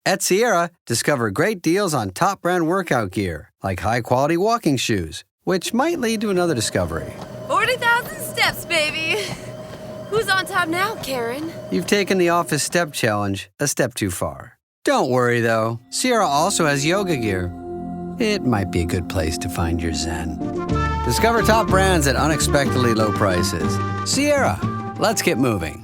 At Sierra, discover great deals on top brand workout gear, like high-quality walking shoes, which might lead to another discovery. 40,000 steps, baby. Who's on top now, Karen? You've taken the office step challenge a step too far. Don't worry, though. Sierra also has yoga gear. It might be a good place to find your zen. Discover top brands at unexpectedly low prices. Sierra, let's get moving.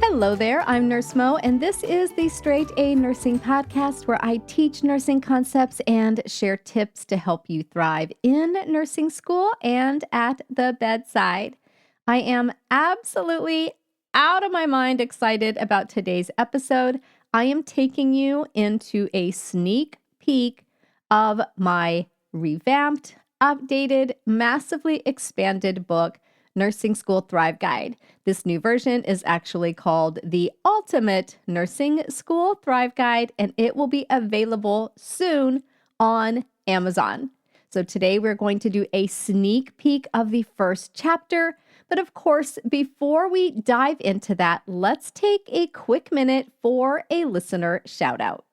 Hello there, I'm Nurse Mo, and this is the Straight A Nursing Podcast, where I teach nursing concepts and share tips to help you thrive in nursing school and at the bedside. I am absolutely out of my mind excited about today's episode. I am taking you into a sneak peek of my revamped, updated, massively expanded book, Nursing School Thrive Guide. This new version is actually called the Ultimate Nursing School Thrive Guide, and it will be available soon on Amazon. So today we're going to do a sneak peek of the first chapter. But of course, before we dive into that, let's take a quick minute for a listener shout out.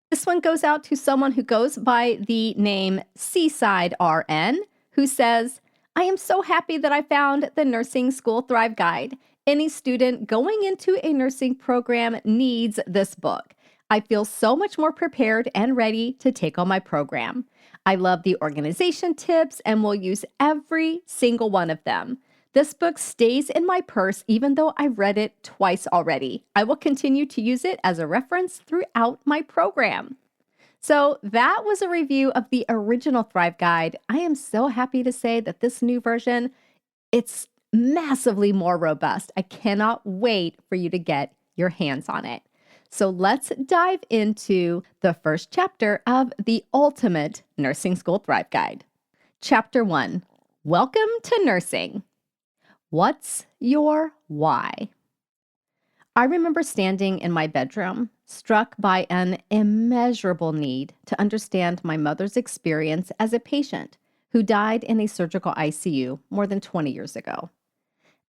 This one goes out to someone who goes by the name Seaside RN, who says, I am so happy that I found the Nursing School Thrive Guide. Any student going into a nursing program needs this book. I feel so much more prepared and ready to take on my program. I love the organization tips and will use every single one of them. This book stays in my purse even though I've read it twice already. I will continue to use it as a reference throughout my program. So that was a review of the original Thrive Guide. I am so happy to say that this new version, it's massively more robust. I cannot wait for you to get your hands on it. So let's dive into the first chapter of the Ultimate Nursing School Thrive Guide. Chapter 1, Welcome to Nursing. What's your why? I remember standing in my bedroom, struck by an immeasurable need to understand my mother's experience as a patient who died in a surgical ICU more than 20 years ago.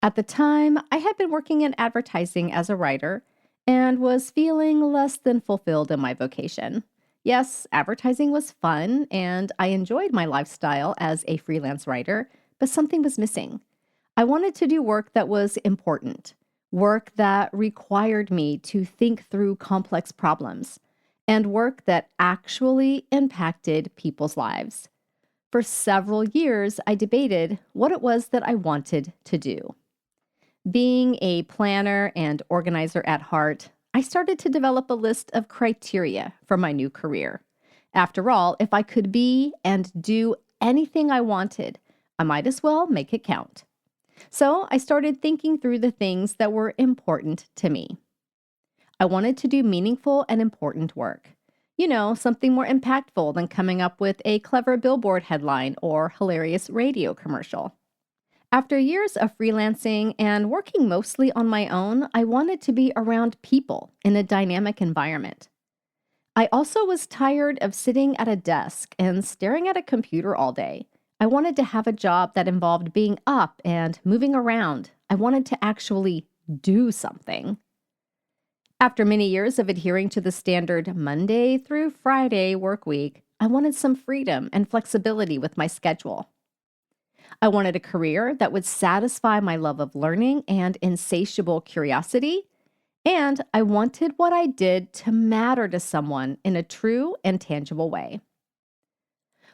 At the time, I had been working in advertising as a writer and was feeling less than fulfilled in my vocation. Yes, advertising was fun and I enjoyed my lifestyle as a freelance writer, but something was missing. I wanted to do work that was important. Work that required me to think through complex problems, and work that actually impacted people's lives. For several years, I debated what it was that I wanted to do. Being a planner and organizer at heart, I started to develop a list of criteria for my new career. After all, if I could be and do anything I wanted, I might as well make it count. So I started thinking through the things that were important to me. I wanted to do meaningful and important work. You know, something more impactful than coming up with a clever billboard headline or hilarious radio commercial. After years of freelancing and working mostly on my own, I wanted to be around people in a dynamic environment. I also was tired of sitting at a desk and staring at a computer all day. I wanted to have a job that involved being up and moving around. I wanted to actually do something. After many years of adhering to the standard Monday through Friday work week, I wanted some freedom and flexibility with my schedule. I wanted a career that would satisfy my love of learning and insatiable curiosity, and I wanted what I did to matter to someone in a true and tangible way.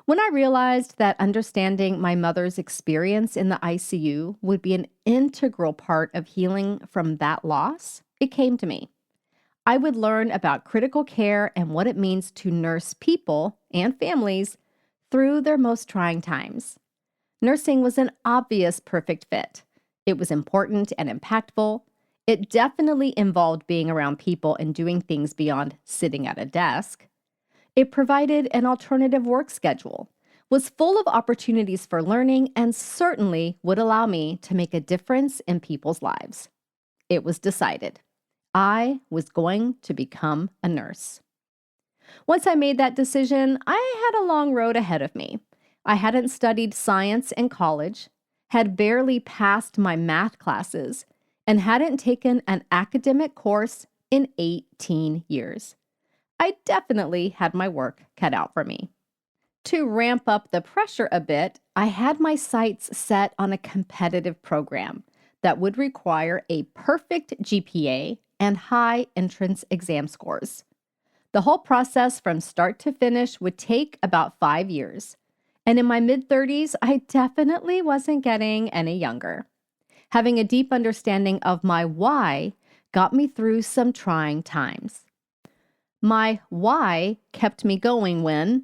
When I realized that understanding my mother's experience in the ICU would be an integral part of healing from that loss, it came to me. I would learn about critical care and what it means to nurse people and families through their most trying times. Nursing was an obvious perfect fit. It was important and impactful. It definitely involved being around people and doing things beyond sitting at a desk. It provided an alternative work schedule, was full of opportunities for learning, and certainly would allow me to make a difference in people's lives. It was decided. I was going to become a nurse. Once I made that decision, I had a long road ahead of me. I hadn't studied science in college, had barely passed my math classes, and hadn't taken an academic course in 18 years. I definitely had my work cut out for me. To ramp up the pressure a bit, I had my sights set on a competitive program that would require a perfect GPA and high entrance exam scores. The whole process from start to finish would take about 5 years. And in my mid-30s, I definitely wasn't getting any younger. Having a deep understanding of my why got me through some trying times. My why kept me going when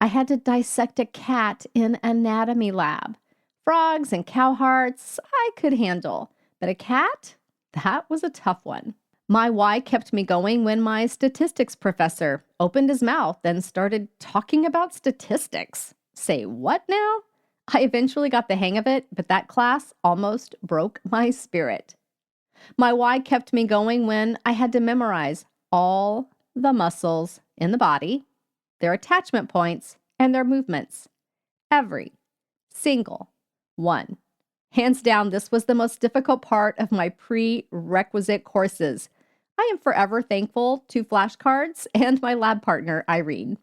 I had to dissect a cat in anatomy lab. Frogs and cow hearts I could handle, but a cat? That was a tough one. My why kept me going when my statistics professor opened his mouth and started talking about statistics. Say what now? I eventually got the hang of it, but that class almost broke my spirit. My why kept me going when I had to memorize all the muscles in the body, their attachment points, and their movements. Every single one. Hands down, this was the most difficult part of my prerequisite courses. I am forever thankful to flashcards and my lab partner, Irene.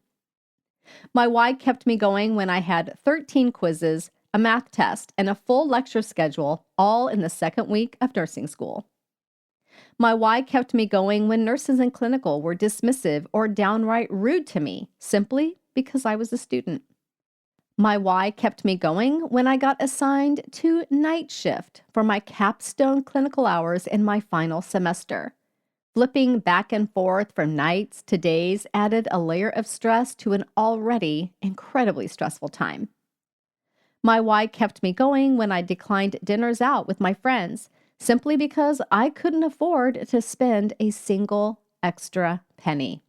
My why kept me going when I had 13 quizzes, a math test, and a full lecture schedule, all in the second week of nursing school. My why kept me going when nurses in clinical were dismissive or downright rude to me, simply because I was a student. My why kept me going when I got assigned to night shift for my capstone clinical hours in my final semester. Flipping back and forth from nights to days added a layer of stress to an already incredibly stressful time. My why kept me going when I declined dinners out with my friends, simply because I couldn't afford to spend a single extra penny.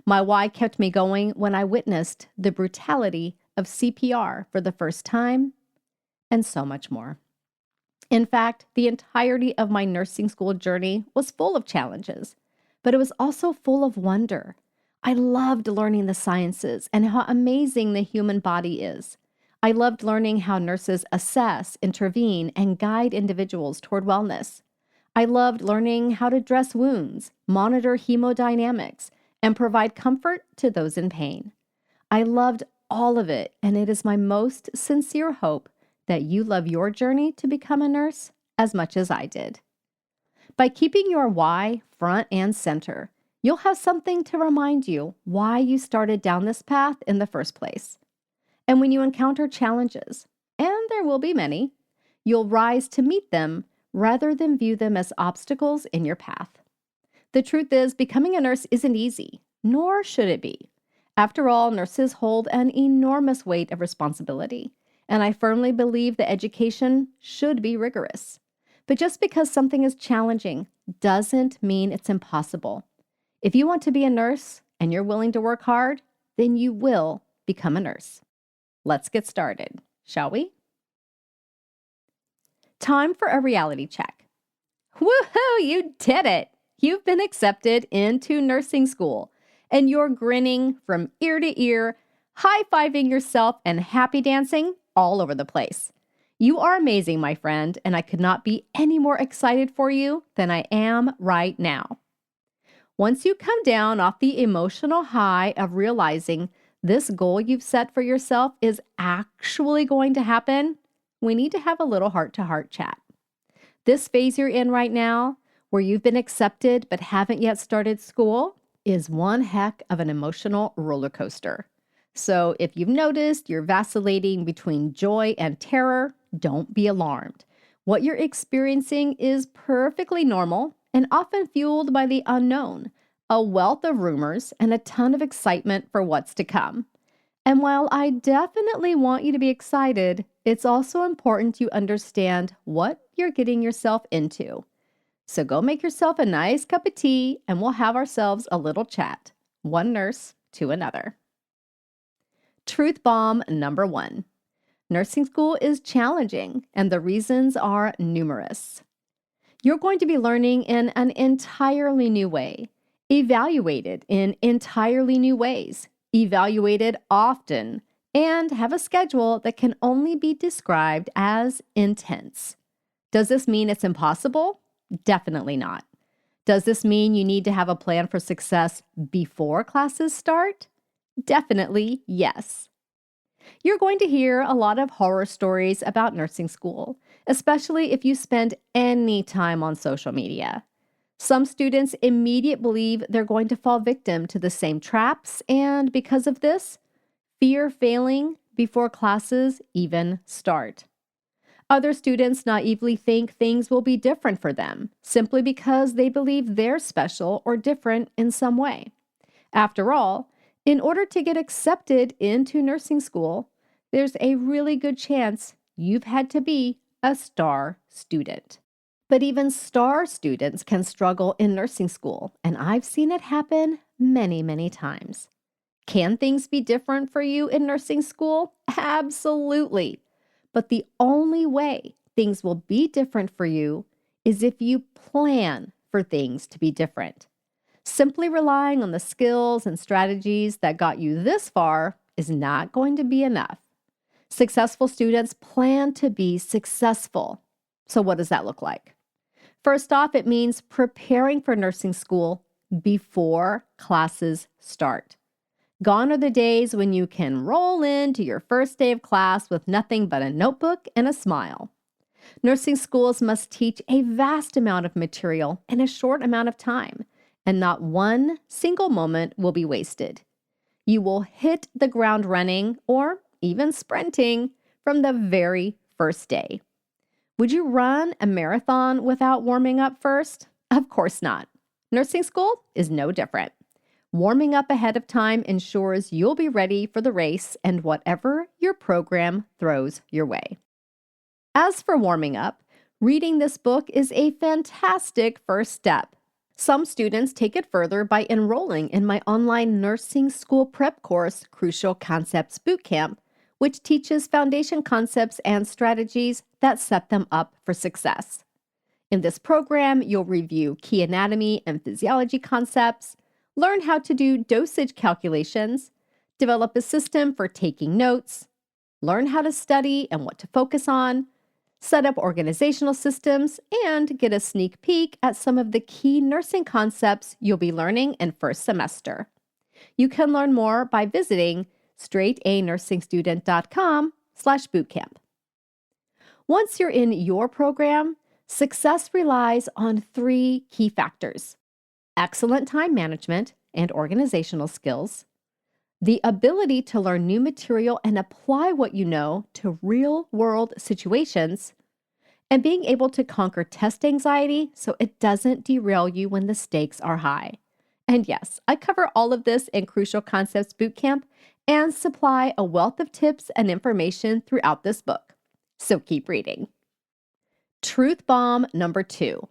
My why kept me going when I witnessed the brutality of CPR for the first time, and so much more. In fact, the entirety of my nursing school journey was full of challenges, but it was also full of wonder. I loved learning the sciences and how amazing the human body is. I loved learning how nurses assess, intervene, and guide individuals toward wellness. I loved learning how to dress wounds, monitor hemodynamics, and provide comfort to those in pain. I loved all of it, and it is my most sincere hope that you love your journey to become a nurse as much as I did. By keeping your why front and center, you'll have something to remind you why you started down this path in the first place. And when you encounter challenges, and there will be many, you'll rise to meet them rather than view them as obstacles in your path. The truth is, becoming a nurse isn't easy, nor should it be. After all, nurses hold an enormous weight of responsibility, and I firmly believe that education should be rigorous. But just because something is challenging doesn't mean it's impossible. If you want to be a nurse and you're willing to work hard, then you will become a nurse. Let's get started, shall we? Time for a reality check. Woohoo, you did it! You've been accepted into nursing school, and you're grinning from ear to ear, high-fiving yourself and happy dancing all over the place. You are amazing, my friend, and I could not be any more excited for you than I am right now. Once you come down off the emotional high of realizing this goal you've set for yourself is actually going to happen, we need to have a little heart-to-heart chat. This phase you're in right now, where you've been accepted but haven't yet started school, is one heck of an emotional roller coaster. So if you've noticed you're vacillating between joy and terror, don't be alarmed. What you're experiencing is perfectly normal and often fueled by the unknown, a wealth of rumors and a ton of excitement for what's to come. And while I definitely want you to be excited, it's also important you understand what you're getting yourself into. So go make yourself a nice cup of tea and we'll have ourselves a little chat, one nurse to another. Truth bomb number 1. Nursing school is challenging, and the reasons are numerous. You're going to be learning in an entirely new way, evaluated in entirely new ways, evaluated often, and have a schedule that can only be described as intense. Does this mean it's impossible? Definitely not. Does this mean you need to have a plan for success before classes start? Definitely yes. You're going to hear a lot of horror stories about nursing school, especially if you spend any time on social media. Some students immediately believe they're going to fall victim to the same traps, and because of this, fear failing before classes even start. Other students naively think things will be different for them simply because they believe they're special or different in some way. After all, in order to get accepted into nursing school, there's a really good chance you've had to be a star student. But even star students can struggle in nursing school, and I've seen it happen many, many times. Can things be different for you in nursing school? Absolutely. But the only way things will be different for you is if you plan for things to be different. Simply relying on the skills and strategies that got you this far is not going to be enough. Successful students plan to be successful. So what does that look like? First off, it means preparing for nursing school before classes start. Gone are the days when you can roll into your first day of class with nothing but a notebook and a smile. Nursing schools must teach a vast amount of material in a short amount of time, and not one single moment will be wasted. You will hit the ground running or even sprinting from the very first day. Would you run a marathon without warming up first? Of course not. Nursing school is no different. Warming up ahead of time ensures you'll be ready for the race and whatever your program throws your way. As for warming up, reading this book is a fantastic first step. Some students take it further by enrolling in my online nursing school prep course, Crucial Concepts Bootcamp, which teaches foundation concepts and strategies that set them up for success. In this program, you'll review key anatomy and physiology concepts, learn how to do dosage calculations, develop a system for taking notes, learn how to study and what to focus on, set up organizational systems, and get a sneak peek at some of the key nursing concepts you'll be learning in first semester. You can learn more by visiting straightanursingstudent.com/bootcamp. Once you're in your program, success relies on 3 key factors: excellent time management and organizational skills, the ability to learn new material and apply what you know to real-world situations, and being able to conquer test anxiety so it doesn't derail you when the stakes are high. And yes, I cover all of this in Crucial Concepts Bootcamp and supply a wealth of tips and information throughout this book. So keep reading. Truth bomb number 2.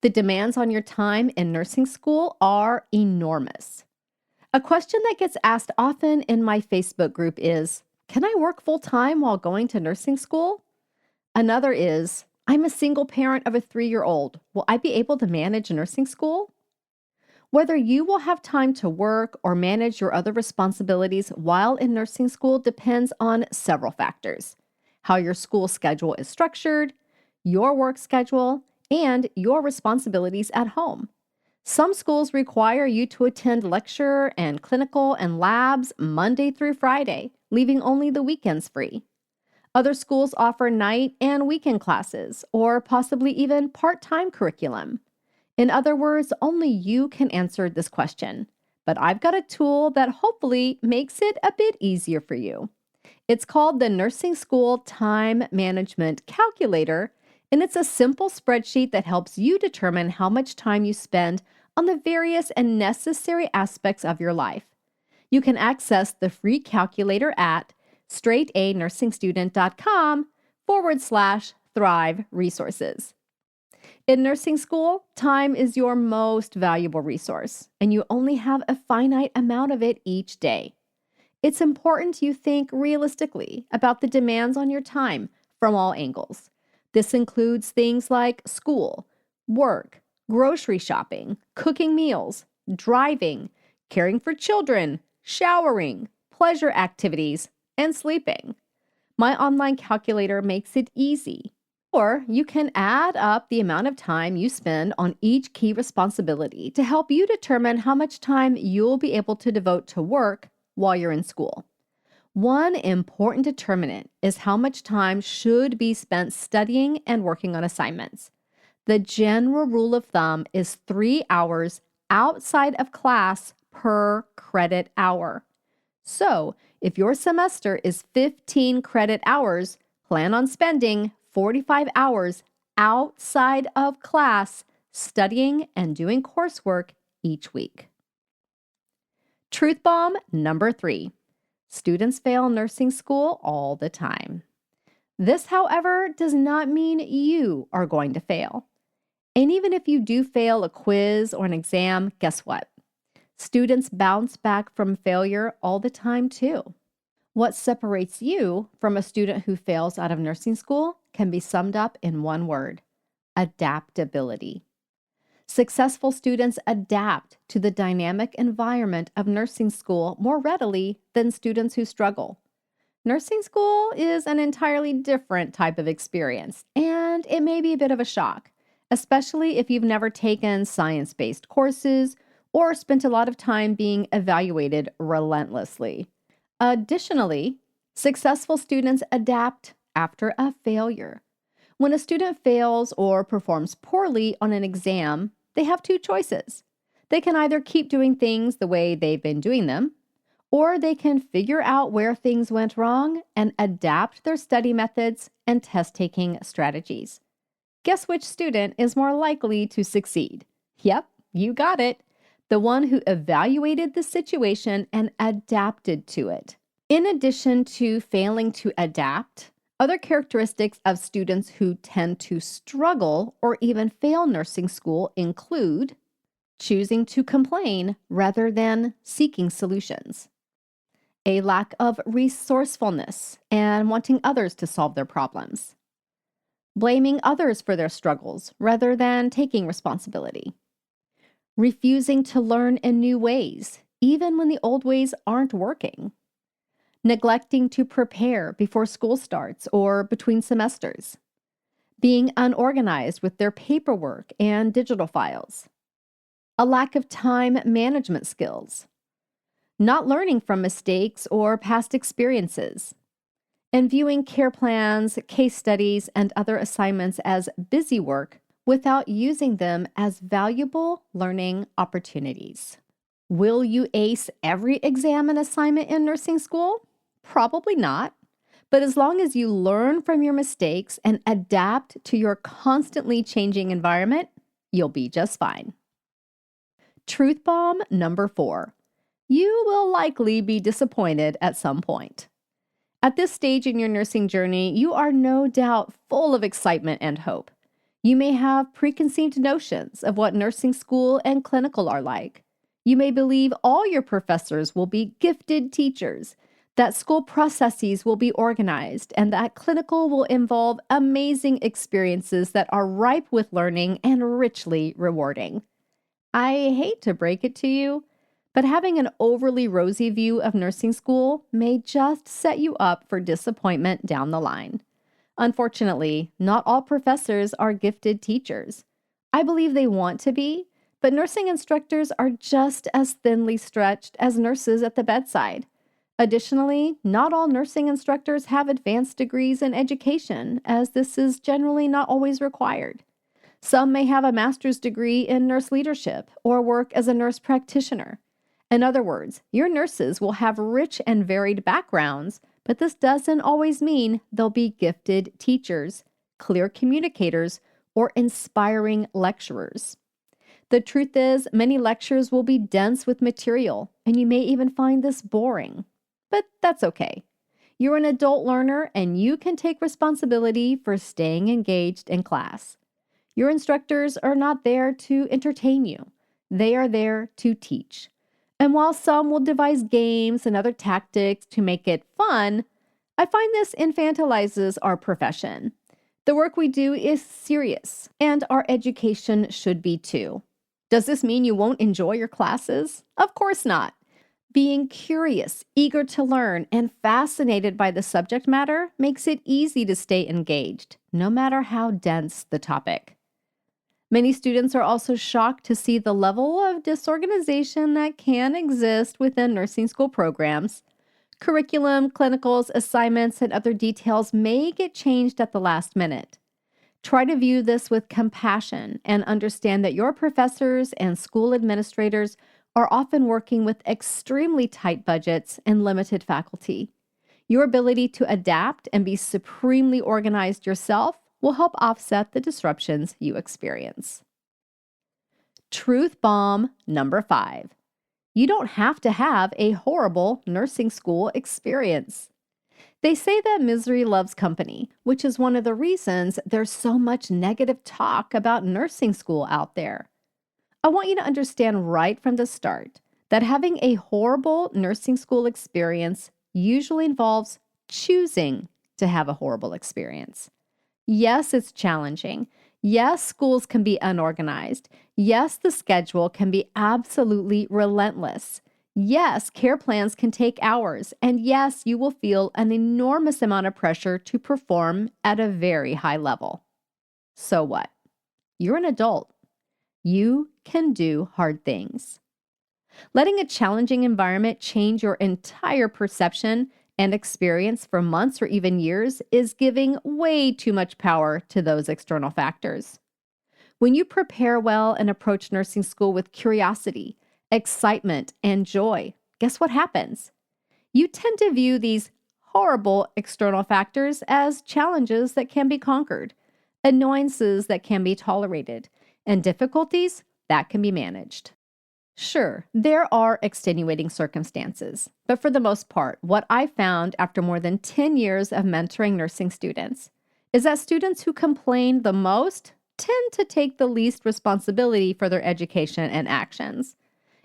The demands on your time in nursing school are enormous. A question that gets asked often in my Facebook group is, can I work full-time while going to nursing school? Another is, I'm a single parent of a 3-year-old. Will I be able to manage nursing school? Whether you will have time to work or manage your other responsibilities while in nursing school depends on several factors: how your school schedule is structured, your work schedule, and your responsibilities at home. Some schools require you to attend lecture and clinical and labs Monday through Friday, leaving only the weekends free. Other schools offer night and weekend classes, or possibly even part-time curriculum. In other words, only you can answer this question, but I've got a tool that hopefully makes it a bit easier for you. It's called the Nursing School Time Management Calculator, and it's a simple spreadsheet that helps you determine how much time you spend on the various and necessary aspects of your life. You can access the free calculator at straightanursingstudent.com/Thrive resources. In nursing school, time is your most valuable resource, and you only have a finite amount of it each day. It's important you think realistically about the demands on your time from all angles. This includes things like school, work, grocery shopping, cooking meals, driving, caring for children, showering, pleasure activities, and sleeping. My online calculator makes it easy. Or you can add up the amount of time you spend on each key responsibility to help you determine how much time you'll be able to devote to work while you're in school. One important determinant is how much time should be spent studying and working on assignments. The general rule of thumb is 3 hours outside of class per credit hour. So, if your semester is 15 credit hours, plan on spending 45 hours outside of class studying and doing coursework each week. Truth bomb number 3. Students fail nursing school all the time. This, however, does not mean you are going to fail. And even if you do fail a quiz or an exam, guess what? Students bounce back from failure all the time too. What separates you from a student who fails out of nursing school can be summed up in one word: adaptability. Successful students adapt to the dynamic environment of nursing school more readily than students who struggle. Nursing school is an entirely different type of experience, and it may be a bit of a shock, especially if you've never taken science-based courses or spent a lot of time being evaluated relentlessly. Additionally, successful students adapt after a failure. When a student fails or performs poorly on an exam, they have two choices. They can either keep doing things the way they've been doing them, or they can figure out where things went wrong and adapt their study methods and test-taking strategies. Guess which student is more likely to succeed? Yep, you got it. The one who evaluated the situation and adapted to it. In addition to failing to adapt, other characteristics of students who tend to struggle or even fail nursing school include choosing to complain rather than seeking solutions, a lack of resourcefulness and wanting others to solve their problems, blaming others for their struggles rather than taking responsibility, refusing to learn in new ways, even when the old ways aren't working, neglecting to prepare before school starts or between semesters, being unorganized with their paperwork and digital files, a lack of time management skills, not learning from mistakes or past experiences, and viewing care plans, case studies, and other assignments as busy work without using them as valuable learning opportunities. Will you ace every exam and assignment in nursing school? Probably not. But as long as you learn from your mistakes and adapt to your constantly changing environment, you'll be just fine. Truth bomb number 4. You will likely be disappointed at some point. At this stage in your nursing journey, you are no doubt full of excitement and hope. You may have preconceived notions of what nursing school and clinical are like. You may believe all your professors will be gifted teachers, that school processes will be organized, and that clinical will involve amazing experiences that are ripe with learning and richly rewarding. I hate to break it to you, but having an overly rosy view of nursing school may just set you up for disappointment down the line. Unfortunately, not all professors are gifted teachers. I believe they want to be, but nursing instructors are just as thinly stretched as nurses at the bedside. Additionally, not all nursing instructors have advanced degrees in education, as this is generally not always required. Some may have a master's degree in nurse leadership or work as a nurse practitioner. In other words, your nurses will have rich and varied backgrounds, but this doesn't always mean they'll be gifted teachers, clear communicators, or inspiring lecturers. The truth is, many lectures will be dense with material, and you may even find this boring. But that's okay. You're an adult learner, and you can take responsibility for staying engaged in class. Your instructors are not there to entertain you. They are there to teach. And while some will devise games and other tactics to make it fun, I find this infantilizes our profession. The work we do is serious, and our education should be too. Does this mean you won't enjoy your classes? Of course not. Being curious, eager to learn, and fascinated by the subject matter makes it easy to stay engaged, no matter how dense the topic. Many students are also shocked to see the level of disorganization that can exist within nursing school programs. Curriculum, clinicals, assignments, and other details may get changed at the last minute. Try to view this with compassion and understand that your professors and school administrators are often working with extremely tight budgets and limited faculty. Your ability to adapt and be supremely organized yourself will help offset the disruptions you experience. Truth bomb number 5. You don't have to have a horrible nursing school experience. They say that misery loves company, which is one of the reasons there's so much negative talk about nursing school out there. I want you to understand right from the start that having a horrible nursing school experience usually involves choosing to have a horrible experience. Yes, it's challenging. Yes, schools can be unorganized. Yes, the schedule can be absolutely relentless. Yes, care plans can take hours. And yes, you will feel an enormous amount of pressure to perform at a very high level. So what? You're an adult. You can do hard things. Letting a challenging environment change your entire perception and experience for months or even years is giving way too much power to those external factors. When you prepare well and approach nursing school with curiosity, excitement, and joy, guess what happens? You tend to view these horrible external factors as challenges that can be conquered, annoyances that can be tolerated, and difficulties that can be managed. Sure, there are extenuating circumstances, but for the most part, what I found after more than 10 years of mentoring nursing students is that students who complain the most tend to take the least responsibility for their education and actions.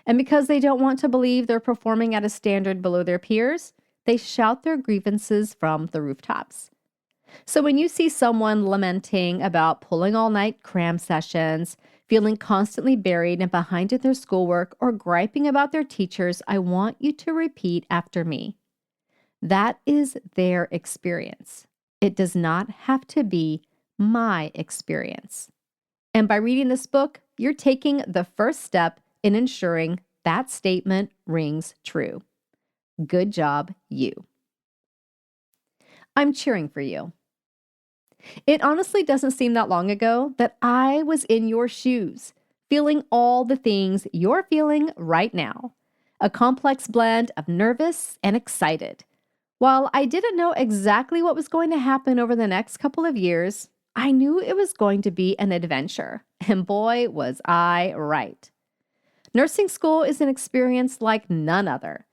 And because they don't want to believe they're performing at a standard below their peers, they shout their grievances from the rooftops. So when you see someone lamenting about pulling all-night cram sessions, feeling constantly buried and behind in their schoolwork, or griping about their teachers, I want you to repeat after me. That is their experience. It does not have to be my experience. And by reading this book, you're taking the first step in ensuring that statement rings true. Good job, you. I'm cheering for you. It honestly doesn't seem that long ago that I was in your shoes, feeling all the things you're feeling right now. A complex blend of nervous and excited. While I didn't know exactly what was going to happen over the next couple of years, I knew it was going to be an adventure. And boy, was I right. Nursing school is an experience like none other.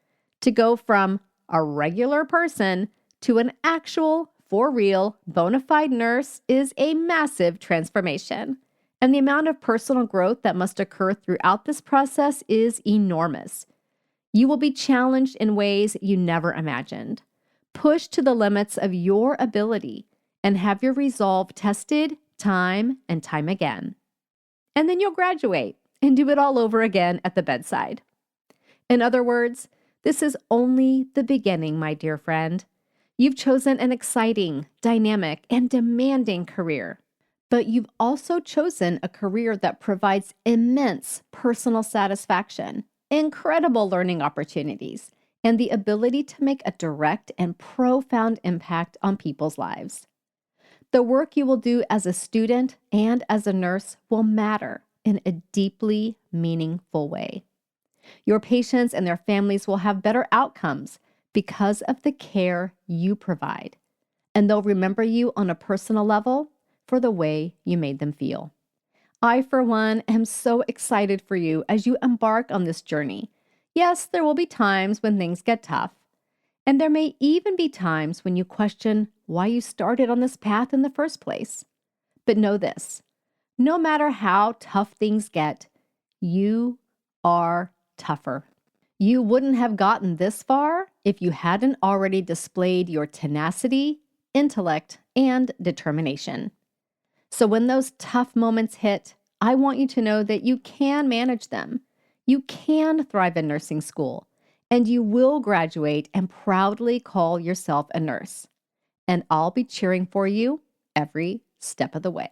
To go from a regular person to an actual, for real, bona fide nurse is a massive transformation. And the amount of personal growth that must occur throughout this process is enormous. You will be challenged in ways you never imagined, pushed to the limits of your ability, and have your resolve tested time and time again. And then you'll graduate and do it all over again at the bedside. In other words, this is only the beginning, my dear friend. You've chosen an exciting, dynamic, and demanding career, but you've also chosen a career that provides immense personal satisfaction, incredible learning opportunities, and the ability to make a direct and profound impact on people's lives. The work you will do as a student and as a nurse will matter in a deeply meaningful way. Your patients and their families will have better outcomes because of the care you provide, and they'll remember you on a personal level for the way you made them feel. I, for one, am so excited for you as you embark on this journey. Yes, there will be times when things get tough, and there may even be times when you question why you started on this path in the first place. But know this, no matter how tough things get, you are tougher. You wouldn't have gotten this far if you hadn't already displayed your tenacity, intellect, and determination. So when those tough moments hit, I want you to know that you can manage them. You can thrive in nursing school, and you will graduate and proudly call yourself a nurse. And I'll be cheering for you every step of the way.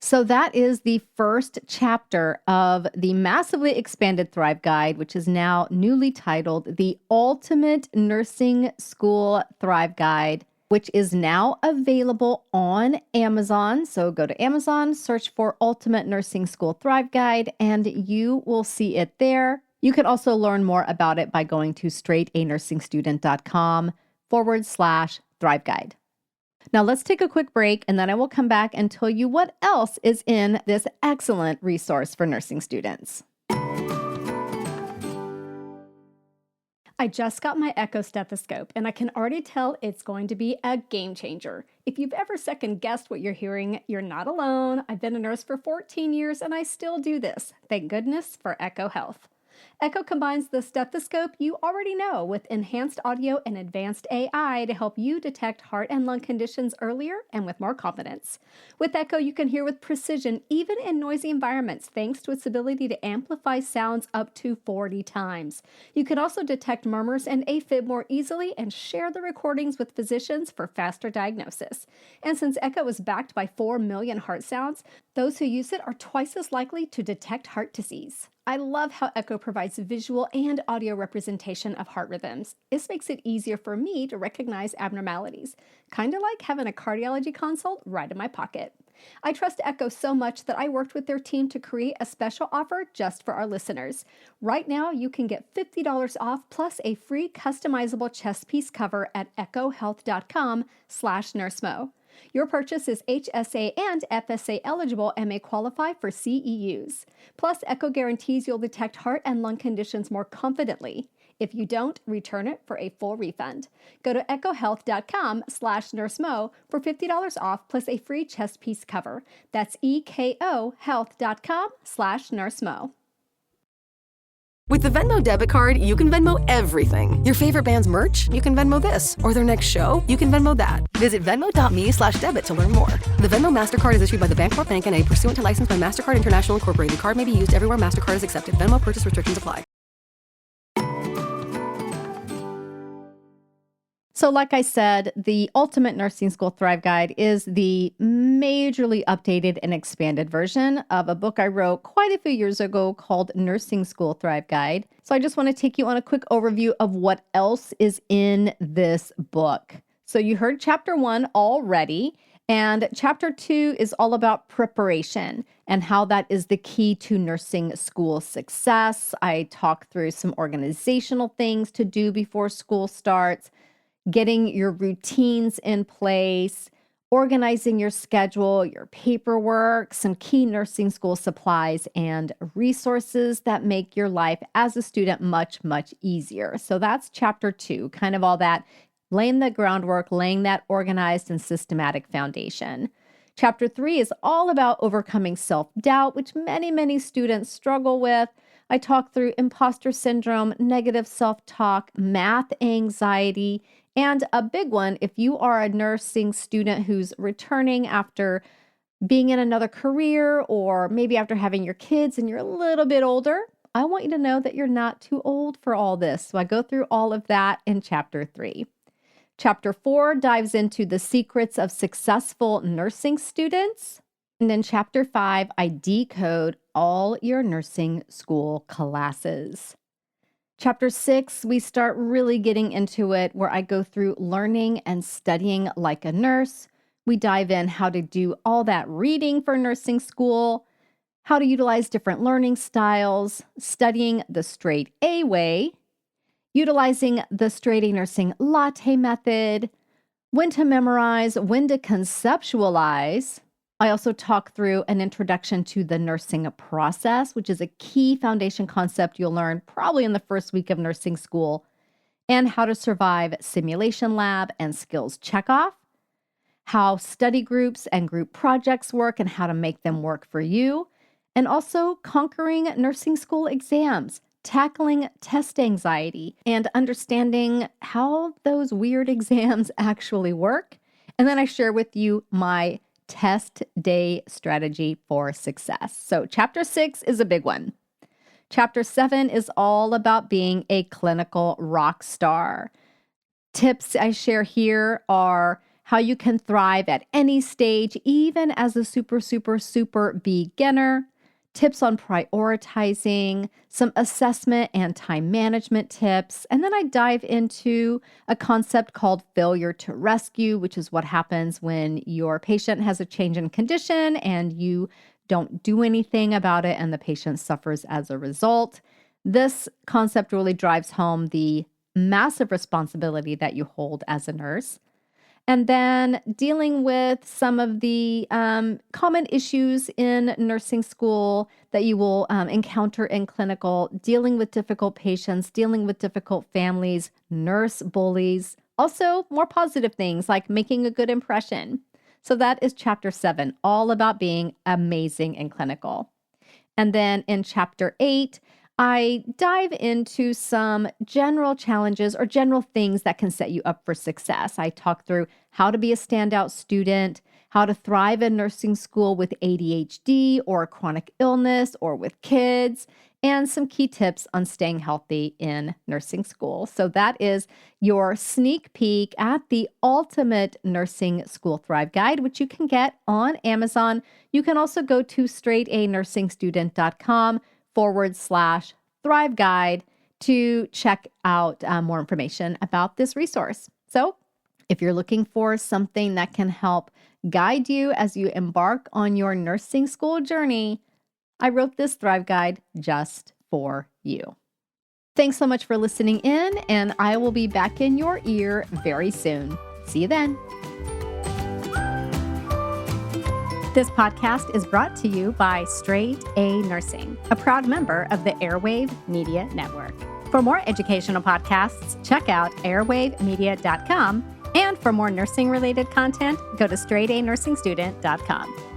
So that is the first chapter of the massively expanded Thrive Guide, which is now newly titled The Ultimate Nursing School Thrive Guide, which is now available on Amazon. So go to Amazon, search for Ultimate Nursing School Thrive Guide, and you will see it there. You can also learn more about it by going to straightanursingstudent.com/Thrive Guide. Now let's take a quick break, and then I will come back and tell you what else is in this excellent resource for nursing students. I just got my Echo stethoscope, and I can already tell it's going to be a game changer. If you've ever second-guessed what you're hearing, you're not alone. I've been a nurse for 14 years, and I still do this. Thank goodness for Echo Health. Echo combines the stethoscope you already know with enhanced audio and advanced AI to help you detect heart and lung conditions earlier and with more confidence. With Echo, you can hear with precision even in noisy environments thanks to its ability to amplify sounds up to 40 times. You can also detect murmurs and AFib more easily and share the recordings with physicians for faster diagnosis. And since Echo is backed by 4 million heart sounds, those who use it are twice as likely to detect heart disease. I love how Echo provides visual and audio representation of heart rhythms. This makes it easier for me to recognize abnormalities, kind of like having a cardiology consult right in my pocket. I trust Echo so much that I worked with their team to create a special offer just for our listeners. Right now, you can get $50 off plus a free customizable chest piece cover at echohealth.com/nursemo. Your purchase is HSA and FSA eligible and may qualify for CEUs. Plus, Echo guarantees you'll detect heart and lung conditions more confidently. If you don't, return it for a full refund. Go to echohealth.com/nursemo for $50 off plus a free chest piece cover. That's echohealth.com/nursemo. With the Venmo debit card, you can Venmo everything. Your favorite band's merch? You can Venmo this. Or their next show? You can Venmo that. Visit venmo.me/debit to learn more. The Venmo MasterCard is issued by the Bancorp Bank N.A. pursuant to license by MasterCard International Incorporated. Card may be used everywhere MasterCard is accepted. Venmo purchase restrictions apply. So like I said, the Ultimate Nursing School Thrive Guide is the majorly updated and expanded version of a book I wrote quite a few years ago called Nursing School Thrive Guide. So I just want to take you on a quick overview of what else is in this book. So you heard chapter 1 already, and chapter 2 is all about preparation and how that is the key to nursing school success. I talk through some organizational things to do before school starts, getting your routines in place, organizing your schedule, your paperwork, some key nursing school supplies, and resources that make your life as a student much, much easier. So that's chapter 2, kind of all that, laying the groundwork, laying that organized and systematic foundation. Chapter 3 is all about overcoming self-doubt, which many, many students struggle with. I talk through imposter syndrome, negative self-talk, math anxiety, and a big one, if you are a nursing student who's returning after being in another career or maybe after having your kids and you're a little bit older, I want you to know that you're not too old for all this. So I go through all of that in chapter 3. Chapter 4 dives into the secrets of successful nursing students. And then chapter 5, I decode all your nursing school classes. Chapter 6, we start really getting into it where I go through learning and studying like a nurse. We dive in how to do all that reading for nursing school, how to utilize different learning styles, studying the straight A way, utilizing the straight A nursing latte method, when to memorize, when to conceptualize. I also talk through an introduction to the nursing process, which is a key foundation concept you'll learn probably in the first week of nursing school, and how to survive simulation lab and skills checkoff, how study groups and group projects work and how to make them work for you, and also conquering nursing school exams, tackling test anxiety, and understanding how those weird exams actually work. And then I share with you my test day strategy for success. So chapter 6 is a big one. Chapter 7 is all about being a clinical rock star. Tips I share here are how you can thrive at any stage, even as a super beginner, tips on prioritizing, some assessment and time management tips, and then I dive into a concept called failure to rescue, which is what happens when your patient has a change in condition and you don't do anything about it and the patient suffers as a result. This concept really drives home the massive responsibility that you hold as a nurse. And then dealing with some of the common issues in nursing school that you will encounter in clinical, dealing with difficult patients, dealing with difficult families, nurse bullies, also more positive things like making a good impression. So that is chapter 7, all about being amazing in clinical. And then in chapter 8, I dive into some general challenges or general things that can set you up for success. I talk through how to be a standout student, how to thrive in nursing school with ADHD or chronic illness or with kids, and some key tips on staying healthy in nursing school. So that is your sneak peek at the ultimate nursing school thrive guide, which you can get on Amazon. You can also go to straightanursingstudent.com/Thrive Guide to check out more information about this resource. So if you're looking for something that can help guide you as you embark on your nursing school journey, I wrote this Thrive Guide just for you. Thanks so much for listening in, and I will be back in your ear very soon. See you then. This podcast is brought to you by Straight A Nursing, a proud member of the Airwave Media Network. For more educational podcasts, check out airwavemedia.com. And for more nursing-related content, go to straightanursingstudent.com.